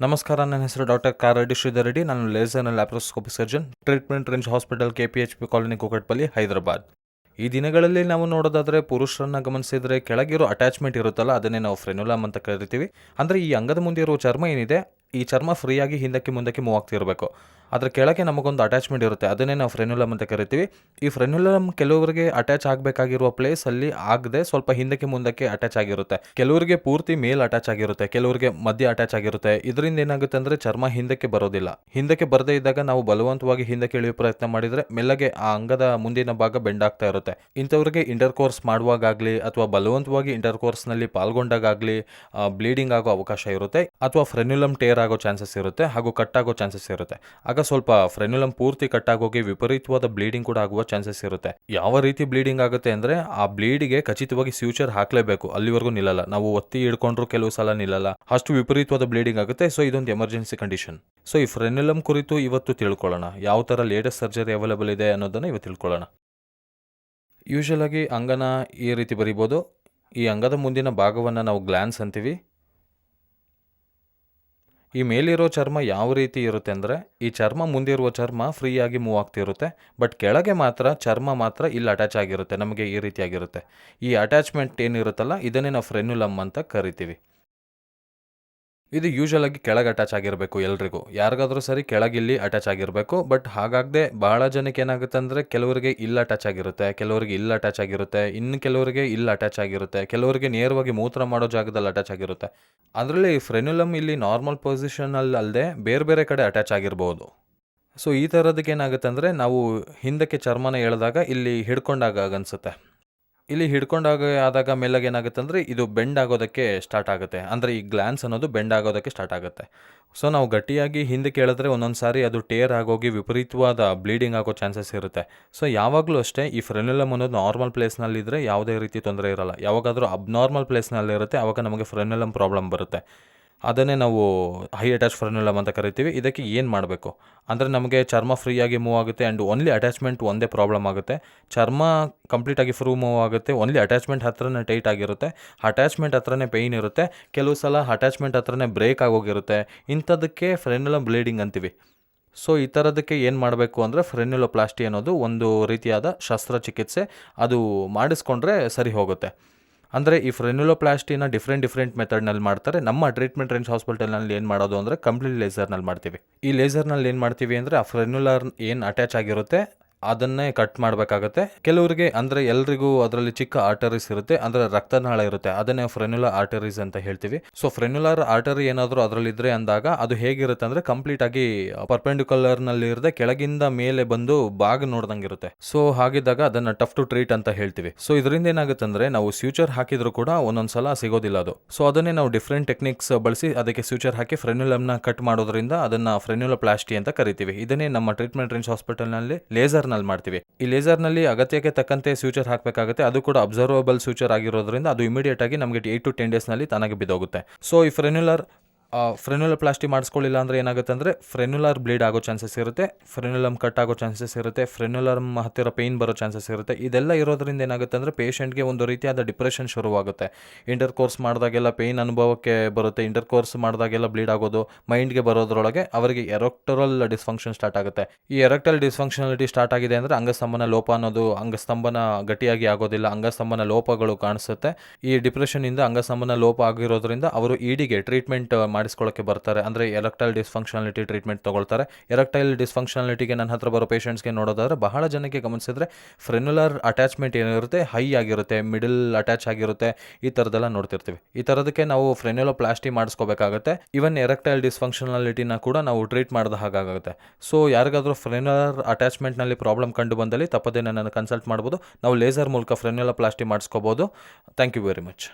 ನಮಸ್ಕಾರ, ನನ್ನ ಹೆಸರು ಡಾಕ್ಟರ್ ಕಾರೆಡ್ಡಿ ಶ್ರೀಧರ್ ರೆಡ್ಡಿ. ನಾನು laser laparoscopy surgeon, treatment range hospital, KPHP colony, Kukatpally, Hyderabad. ಈ ದಿನಗಳಲ್ಲಿ ನಾವು ನೋಡೋದಾದರೆ ಪುರುಷರನ್ನ ಗಮನಿಸಿದರೆ ಕೆಳಗಿರೋ ಅಟ್ಯಾಚ್ಮೆಂಟ್ ಇರುತ್ತಲ್ಲ, ಅದನ್ನೇ ನಾವು ಫ್ರೆನುಲಮ್ ಅಂತ ಕರಿತೀವಿ. ಅಂದರೆ ಈ ಅಂಗದ ಮುಂದೆ ಇರೋ ಚರ್ಮ ಏನಿದೆ, ಈ ಚರ್ಮ ಫ್ರೀಯಾಗಿ ಹಿಂದಕ್ಕೆ ಮುಂದಕ್ಕೆ ಮೂವ್ ಆಗ್ತಿರಬೇಕು. ಅದರ ಕೆಳಗೆ ನಮಗೊಂದು ಅಟ್ಯಾಚ್ಮೆಂಟ್ ಇರುತ್ತೆ, ಅದನ್ನೇ ನಾವು ಫ್ರೆನುಲಮ್ ಅಂತ ಕರಿತೀವಿ. ಈ ಫ್ರೆನುಲಮ್ ಕೆಲವರಿಗೆ ಅಟ್ಯಾಚ್ ಆಗಬೇಕಾಗಿರುವ ಪ್ಲೇಸಲ್ಲಿ ಆಗದೆ ಸ್ವಲ್ಪ ಹಿಂದಕ್ಕೆ ಮುಂದಕ್ಕೆ ಅಟ್ಯಾಚ್ ಆಗಿರುತ್ತೆ. ಕೆಲವರಿಗೆ ಪೂರ್ತಿ ಮೇಲ್ ಅಟ್ಯಾಚ್ ಆಗಿರುತ್ತೆ, ಕೆಲವರಿಗೆ ಮಧ್ಯ ಅಟ್ಯಾಚ್ ಆಗಿರುತ್ತೆ. ಇದರಿಂದ ಏನಾಗುತ್ತೆ ಅಂದರೆ ಚರ್ಮ ಹಿಂದಕ್ಕೆ ಬರೋದಿಲ್ಲ. ಹಿಂದಕ್ಕೆ ಬರದೇ ಇದ್ದಾಗ ನಾವು ಬಲವಂತವಾಗಿ ಹಿಂದಕ್ಕೆ ಇಳಿಯೋ ಪ್ರಯತ್ನ ಮಾಡಿದರೆ ಮೆಲ್ಲಗೆ ಆ ಅಂಗದ ಮುಂದಿನ ಭಾಗ ಬೆಂಡ್ ಆಗ್ತಾ ಇರುತ್ತೆ. ಇಂಥವ್ರಿಗೆ ಇಂಟರ್ಕೋರ್ಸ್ ಮಾಡುವಾಗಲಿ ಅಥವಾ ಬಲವಂತವಾಗಿ ಇಂಟರ್ಕೋರ್ಸ್ನಲ್ಲಿ ಪಾಲ್ಗೊಂಡಾಗಲಿ ಬ್ಲೀಡಿಂಗ್ ಆಗೋ ಅವಕಾಶ ಇರುತ್ತೆ, ಅಥವಾ ಫ್ರೆನುಲಮ್ ಟೇರ್ ಆಗೋ ಚಾನ್ಸಸ್ ಇರುತ್ತೆ, ಹಾಗೂ ಕಟ್ ಆಗೋ ಚಾನ್ಸಸ್ ಇರುತ್ತೆ. ಆಗ ಸ್ವಲ್ಪ ಫ್ರೆನುಲಮ್ ಪೂರ್ತಿ ಕಟ್ ಆಗೋಗಿ ವಿಪರೀತವಾದ ಬ್ಲೀಡಿಂಗ್ ಕೂಡ ಆಗುವ ಚಾನ್ಸಸ್ ಇರುತ್ತೆ. ಯಾವ ರೀತಿ ಬ್ಲೀಡಿಂಗ್ ಆಗುತ್ತೆ ಅಂದರೆ ಆ ಬ್ಲೀಡಿಗೆ ಖಚಿತವಾಗಿ ಸ್ಯೂಚರ್ ಹಾಕಲೇಬೇಕು, ಅಲ್ಲಿವರೆಗೂ ನಿಲ್ಲಲ್ಲ. ನಾವು ಒತ್ತಿ ಹಿಡ್ಕೊಂಡ್ರು ಕೆಲವು ಸಲ ನಿಲ್ಲಲ್ಲ, ಅಷ್ಟು ವಿಪರೀತವಾದ ಬ್ಲೀಡಿಂಗ್ ಆಗುತ್ತೆ. ಸೊ ಇದೊಂದು ಎಮರ್ಜೆನ್ಸಿ ಕಂಡೀಷನ್. ಸೊ ಈ ಫ್ರೆನುಲಮ್ ಕುರಿತು ಇವತ್ತು ತಿಳ್ಕೊಳ್ಳೋಣ. ಯಾವ ಥರ ಲೇಟೆಸ್ಟ್ ಸರ್ಜರಿ ಅವೈಲೇಬಲ್ ಇದೆ ಅನ್ನೋದನ್ನು ಇವತ್ತು ತಿಳ್ಕೊಳ್ಳೋಣ. ಯೂಶಲ್ ಆಗಿ ಅಂಗನ ಈ ರೀತಿ ಬರಿಬೋದು. ಈ ಅಂಗದ ಮುಂದಿನ ಭಾಗವನ್ನು ನಾವು ಗ್ಲ್ಯಾನ್ಸ್ ಅಂತೀವಿ. ಈ ಮೇಲಿರೋ ಚರ್ಮ ಯಾವ ರೀತಿ ಇರುತ್ತೆ ಅಂದರೆ, ಈ ಚರ್ಮ ಮುಂದಿರುವ ಚರ್ಮ ಫ್ರೀಯಾಗಿ ಮೂವ್ ಆಗ್ತಿರುತ್ತೆ, ಬಟ್ ಕೆಳಗೆ ಮಾತ್ರ ಚರ್ಮ ಮಾತ್ರ ಇಲ್ಲಿ ಅಟ್ಯಾಚ್ ಆಗಿರುತ್ತೆ. ನಮಗೆ ಈ ರೀತಿಯಾಗಿರುತ್ತೆ. ಈ ಅಟ್ಯಾಚ್ಮೆಂಟ್ ಏನಿರುತ್ತಲ್ಲ, ಇದನ್ನೇ ನಾವು ಫ್ರೆನುಲಮ್ ಅಂತ ಕರಿತೀವಿ. ಇದು ಯೂಶಲ್ ಆಗಿ ಕೆಳಗೆ ಅಟ್ಯಾಚ್ ಆಗಿರಬೇಕು. ಎಲ್ರಿಗೂ ಯಾರಿಗಾದ್ರೂ ಸರಿ ಕೆಳಗಿಲ್ಲಿ ಅಟ್ಯಾಚ್ ಆಗಿರಬೇಕು. ಬಟ್ ಹಾಗಾಗದೆ ಬಹಳ ಜನಕ್ಕೆ ಏನಾಗುತ್ತೆ ಅಂದರೆ, ಕೆಲವರಿಗೆ ಇಲ್ಲಿ ಅಟ್ಯಾಚ್ ಆಗಿರುತ್ತೆ, ಕೆಲವರಿಗೆ ಇಲ್ಲಿ ಅಟ್ಯಾಚ್ ಆಗಿರುತ್ತೆ, ಇನ್ನು ಕೆಲವರಿಗೆ ಇಲ್ಲಿ ಅಟ್ಯಾಚ್ ಆಗಿರುತ್ತೆ, ಕೆಲವರಿಗೆ ನೇರವಾಗಿ ಮೂತ್ರ ಮಾಡೋ ಜಾಗದಲ್ಲಿ ಅಟ್ಯಾಚ್ ಆಗಿರುತ್ತೆ. ಅದರಲ್ಲಿ ಫ್ರೆನುಲಮ್ ಇಲ್ಲಿ ನಾರ್ಮಲ್ ಪೊಸಿಷನಲ್ಲಿ ಅಲ್ಲದೆ ಬೇರೆ ಬೇರೆ ಕಡೆ ಅಟ್ಯಾಚ್ ಆಗಿರ್ಬೋದು. ಸೊ ಈ ಥರದಕ್ಕೆ ಏನಾಗುತ್ತೆ ಅಂದರೆ, ನಾವು ಹಿಂದಕ್ಕೆ ಚರ್ಮನ ಎಳೆದಾಗ ಇಲ್ಲಿ ಹಿಡ್ಕೊಂಡಾಗ ಅನಿಸುತ್ತೆ. ಇಲ್ಲಿ ಆದಾಗ ಮೆಲ್ಲಗೆ ಏನಾಗುತ್ತೆ ಅಂದರೆ, ಇದು ಬೆಂಡ್ ಆಗೋದಕ್ಕೆ ಸ್ಟಾರ್ಟ್ ಆಗುತ್ತೆ. ಅಂದರೆ ಈ ಗ್ಲ್ಯಾನ್ಸ್ ಅನ್ನೋದು ಬೆಂಡ್ ಆಗೋದಕ್ಕೆ ಸ್ಟಾರ್ಟ್ ಆಗುತ್ತೆ. ಸೊ ನಾವು ಗಟ್ಟಿಯಾಗಿ ಹಿಂದಕ್ಕೆ ಎಳೆದ್ರೆ ಒಂದೊಂದು ಸಾರಿ ಅದು ಟೇರ್ ಆಗೋಗಿ ವಿಪರೀತವಾದ ಬ್ಲೀಡಿಂಗ್ ಆಗೋ ಚಾನ್ಸಸ್ ಇರುತ್ತೆ. ಸೊ ಯಾವಾಗಲೂ ಅಷ್ಟೇ ಈ ಫ್ರೆನುಲಮ್ ಅನ್ನೋದು ನಾರ್ಮಲ್ ಪ್ಲೇಸ್ನಲ್ಲಿದ್ದರೆ ಯಾವುದೇ ರೀತಿ ತೊಂದರೆ ಇರಲ್ಲ. ಯಾವಾಗಾದರೂ ಅಬ್ನಾರ್ಮಲ್ ಪ್ಲೇಸ್ನಲ್ಲಿರುತ್ತೆ, ಆವಾಗ ನಮಗೆ ಫ್ರೆನುಲಮ್ ಪ್ರಾಬ್ಲಮ್ ಬರುತ್ತೆ. ಅದನ್ನೇ ನಾವು ಹೈ ಅಟ್ಯಾಚ್ ಫ್ರೆನುಲಮ್ ಅಂತ ಕರಿತೀವಿ. ಇದಕ್ಕೆ ಏನು ಮಾಡಬೇಕು ಅಂದರೆ, ನಮಗೆ ಚರ್ಮ ಫ್ರೀಯಾಗಿ ಮೂವ್ ಆಗುತ್ತೆ ಆ್ಯಂಡ್ ಓನ್ಲಿ ಅಟ್ಯಾಚ್ಮೆಂಟ್ ಒಂದೇ ಪ್ರಾಬ್ಲಮ್ ಆಗುತ್ತೆ. ಚರ್ಮ ಕಂಪ್ಲೀಟಾಗಿ ಫ್ರೀ ಮೂವ್ ಆಗುತ್ತೆ, ಓನ್ಲಿ ಅಟ್ಯಾಚ್ಮೆಂಟ್ ಹತ್ರನೇ ಟೈಟ್ ಆಗಿರುತ್ತೆ, ಅಟ್ಯಾಚ್ಮೆಂಟ್ ಹತ್ರನೇ ಪೇಯ್ನ್ ಇರುತ್ತೆ, ಕೆಲವು ಸಲ ಅಟ್ಯಾಚ್ಮೆಂಟ್ ಹತ್ರನೇ ಬ್ರೇಕ್ ಆಗೋಗಿರುತ್ತೆ. ಇಂಥದ್ದಕ್ಕೆ ಫ್ರೆನುಲಮ್ ಬ್ಲೀಡಿಂಗ್ ಅಂತೀವಿ. ಸೊ ಈ ಥರದಕ್ಕೆ ಏನು ಮಾಡಬೇಕು ಅಂದರೆ, ಫ್ರೆನ್ಯುಲೋಪ್ಲಾಸ್ಟಿ ಅನ್ನೋದು ಒಂದು ರೀತಿಯಾದ ಶಸ್ತ್ರಚಿಕಿತ್ಸೆ. ಅದು ಮಾಡಿಸ್ಕೊಂಡ್ರೆ ಸರಿ ಹೋಗುತ್ತೆ. ಅಂದರೆ ಈ ಫ್ರೆನುಲೋಪ್ಲಾಸ್ಟಿನ ಡಿಫ್ರೆಂಟ್ ಮೆಥಡ್ನಲ್ಲಿ ಮಾಡ್ತಾರೆ. ನಮ್ಮ ಟ್ರೀಟ್ಮೆಂಟ್ ರೇಂಜ್ ಹಾಸ್ಪಿಟಲ್ನಲ್ಲಿ ಏನು ಮಾಡೋದು ಅಂದರೆ, ಕಂಪ್ಲೀಟ್ ಲೇಸರ್ನಲ್ಲಿ ಮಾಡ್ತೀವಿ. ಈ ಲೇಸರ್ನಲ್ಲಿ ಏನು ಮಾಡ್ತೀವಿ ಅಂದರೆ, ಆ ಫ್ರೆನ್ಯುಲರ್ ಏನು ಅಟ್ಯಾಚ್ ಆಗಿರುತ್ತೆ ಅದನ್ನೇ ಕಟ್ ಮಾಡಬೇಕಾಗತ್ತೆ. ಕೆಲವರಿಗೆ ಅಂದರೆ ಎಲ್ರಿಗೂ ಅದರಲ್ಲಿ ಚಿಕ್ಕ ಆರ್ಟರೀಸ್ ಇರುತ್ತೆ, ಅಂದರೆ ರಕ್ತನಾಳ ಇರುತ್ತೆ, ಅದನ್ನೇ ಫ್ರೆನ್ಯುಲರ್ ಆರ್ಟರೀಸ್ ಅಂತ ಹೇಳ್ತೀವಿ. ಸೊ ಫ್ರೆನ್ಯುಲರ್ ಆರ್ಟರಿ ಏನಾದರೂ ಅದರಲ್ಲಿದ್ದರೆ ಅಂದಾಗ ಅದು ಹೇಗಿರುತ್ತೆ ಅಂದರೆ, ಕಂಪ್ಲೀಟಾಗಿ ಪರ್ಪೆಂಡಿಕ್ಯುಲರ್ನಲ್ಲಿ ಇರದೆ ಕೆಳಗಿಂದ ಮೇಲೆ ಬಂದು ಬಾಗ್ ನೋಡ್ದಂಗೆ ಇರುತ್ತೆ. ಸೊ ಹಾಗಿದ್ದಾಗ ಅದನ್ನು ಟಫ್ ಟು ಟ್ರೀಟ್ ಅಂತ ಹೇಳ್ತೀವಿ. ಸೊ ಇದರಿಂದ ಏನಾಗುತ್ತೆ ಅಂದರೆ, ನಾವು ಸ್ಯೂಚರ್ ಹಾಕಿದ್ರು ಕೂಡ ಒಂದೊಂದ್ಸಲ ಸಿಗೋದಿಲ್ಲ ಅದು. ಸೊ ಅದನ್ನೇ ನಾವು ಡಿಫ್ರೆಂಟ್ ಟೆಕ್ನಿಕ್ಸ್ ಬಳಸಿ ಅದಕ್ಕೆ ಸ್ಯೂಚರ್ ಹಾಕಿ ಫ್ರೆನ್ಯುಲಮ್ನ ಕಟ್ ಮಾಡೋದ್ರಿಂದ ಅದನ್ನು ಫ್ರೆನ್ಯುಲೋಪ್ಲಾಸ್ಟಿ ಅಂತ ಕರಿತೀವಿ. ಇದನ್ನೇ ನಮ್ಮ ಟ್ರೀಟ್ಮೆಂಟ್ ರೇಂಜ್ ಹಾಸ್ಪಿಟಲ್ನಲ್ಲಿ ಲೇಸರ್ನಲ್ಲಿ ಮಾಡ್ತೀವಿ. ಈ ಲೇಸರ್ನಲ್ಲಿ ಅಗತ್ಯಕ್ಕೆ ತಕ್ಕಂತೆ ಸ್ಯೂಚರ್ ಹಾಕಬೇಕಾಗುತ್ತೆ. ಅದು ಕೂಡ ಅಬ್ಸರ್ವಬಲ್ ಸ್ಯೂಚರ್ ಆಗಿರೋದ್ರಿಂದ ಅದು ಇಮಿಡಿಯೇಟ್ ಆಗಿ ನಮಗೆ 8 to 10 ಡೇಸ್ನಲ್ಲಿ ತಾನಾಗಿ ಬಿದ್ದೋಗುತ್ತೆ. ಸೊ ಈ ಫ್ರೆನ್ಯುಲೋಪ್ಲಾಸ್ಟಿ ಮಾಡಿಸ್ಕೊಳ್ಳಿಲ್ಲ ಅಂದರೆ ಏನಾಗುತ್ತೆ ಅಂದರೆ, ಫ್ರೆನ್ಯುಲರ್ ಬ್ಲೀಡ್ ಆಗೋ ಚಾನ್ಸಸ್ ಇರುತ್ತೆ, ಫ್ರೆನ್ಯುಲಮ್ ಕಟ್ ಆಗೋ ಚಾನ್ಸಸ್ ಇರುತ್ತೆ, ಫ್ರೆನ್ಯುಲಮ್ ಹತ್ತಿರ ಪೇಯ್ನ್ ಬರೋ ಚಾನ್ಸಸ್ ಇರುತ್ತೆ. ಇದೆಲ್ಲ ಇರೋದ್ರಿಂದ ಏನಾಗುತ್ತೆ ಅಂದರೆ, ಪೇಷಂಟ್ಗೆ ಒಂದು ರೀತಿಯಾದ ಡಿಪ್ರೆಷನ್ ಶುರುವಾಗುತ್ತೆ. ಇಂಟರ್ಕೋರ್ಸ್ ಮಾಡಿದಾಗೆಲ್ಲ ಪೇಯ್ನ್ ಅನುಭವಕ್ಕೆ ಬರುತ್ತೆ, ಇಂಟರ್ಕೋರ್ಸ್ ಮಾಡಿದಾಗೆಲ್ಲ ಬ್ಲೀಡ್ ಆಗೋದು ಮೈಂಡ್ಗೆ ಬರೋದ್ರೊಳಗೆ ಅವರಿಗೆ ಎರೆಕ್ಟರಲ್ ಡಿಸ್ಫಂಕ್ಷನ್ ಸ್ಟಾರ್ಟ್ ಆಗುತ್ತೆ. ಈ ಎರೆಕ್ಟಲ್ ಡಿಸ್ಫಂಕ್ಷನಾಲಿಟಿ ಸ್ಟಾರ್ಟ್ ಆಗಿದೆ ಅಂದರೆ ಅಂಗಸ್ತಂಭನ ಲೋಪ ಅನ್ನೋದು, ಅಂಗಸ್ತಂಭನ ಗಟ್ಟಿಯಾಗಿ ಆಗೋದಿಲ್ಲ, ಅಂಗಸ್ತಂಭನ ಲೋಪಗಳು ಕಾಣಿಸುತ್ತೆ. ಈ ಡಿಪ್ರೆಷನ್ನಿಂದ ಅಂಗಸ್ತಂಭನ ಲೋಪ ಆಗಿರೋದ್ರಿಂದ ಅವರು ಇಡಿಗೆ ಟ್ರೀಟ್ಮೆಂಟ್ ಮಾಡಿಸ್ಕೊಳ್ಳೋಕ್ಕೆ ಬರ್ತಾರೆ. ಅಂದರೆ ಎರೆಕ್ಟೈಲ್ ಡಿಸ್ಫಂಕ್ಷನಾಲಿಟಿ ಟ್ರೀಟ್ಮೆಂಟ್ ತೊಗೊಳ್ತಾರೆ. ಎರೆಕ್ಟೈಲ್ ಡಿಸ್ಫಂಕ್ಷನಾಲಿಟಿಗೆ ನನ್ನ ಹತ್ರ ಬರೋ ಪೇಷಂಟ್ಸ್ಗೆ ನೋಡೋದಾದ್ರೆ ಬಹಳ ಜನಕ್ಕೆ ಗಮನಿಸಿದ್ರೆ ಫ್ರೆನ್ಯುಲರ್ ಅಟ್ಯಾಚ್ಮೆಂಟ್ ಏನಿರುತ್ತೆ ಹೈ ಆಗಿರುತ್ತೆ, ಮಿಡಲ್ ಅಟ್ಯಾಚ್ ಆಗಿರುತ್ತೆ, ಈ ಥರದ್ದೆಲ್ಲ ನೋಡ್ತಿರ್ತೀವಿ. ಈ ಥರದಕ್ಕೆ ನಾವು ಫ್ರೆನ್ಯುಲೋಪ್ಲಾಸ್ಟಿ ಮಾಡಿಸ್ಕೋಬೇಕಾಗುತ್ತೆ. ಇವನ್ ಎರೆಕ್ಟೈಲ್ ಡಿಸ್ಫಂಕ್ಷನಾಲಿಟಿನ ಕೂಡ ನಾವು ಟ್ರೀಟ್ ಮಾಡಿದ ಹಾಗಾಗುತ್ತೆ. ಸೊ ಯಾರಿಗಾದರೂ ಫ್ರೆನ್ಯುಲರ್ ಅಟ್ಯಾಚ್ಮೆಂಟ್ನಲ್ಲಿ ಪ್ರಾಬ್ಲಮ್ ಕಂಡು ಬಂದಲ್ಲಿ ತಪ್ಪದೇ ನನ್ನನ್ನು ಕನ್ಸಲ್ಟ್ ಮಾಡ್ಬೋದು. ನಾವು ಲೇಸರ್ ಮೂಲಕ ಫ್ರೆನ್ಯುಲೋಪ್ಲಾಸ್ಟಿ ಮಾಡಿಸ್ಕೋಬೋದು. Thank you very much.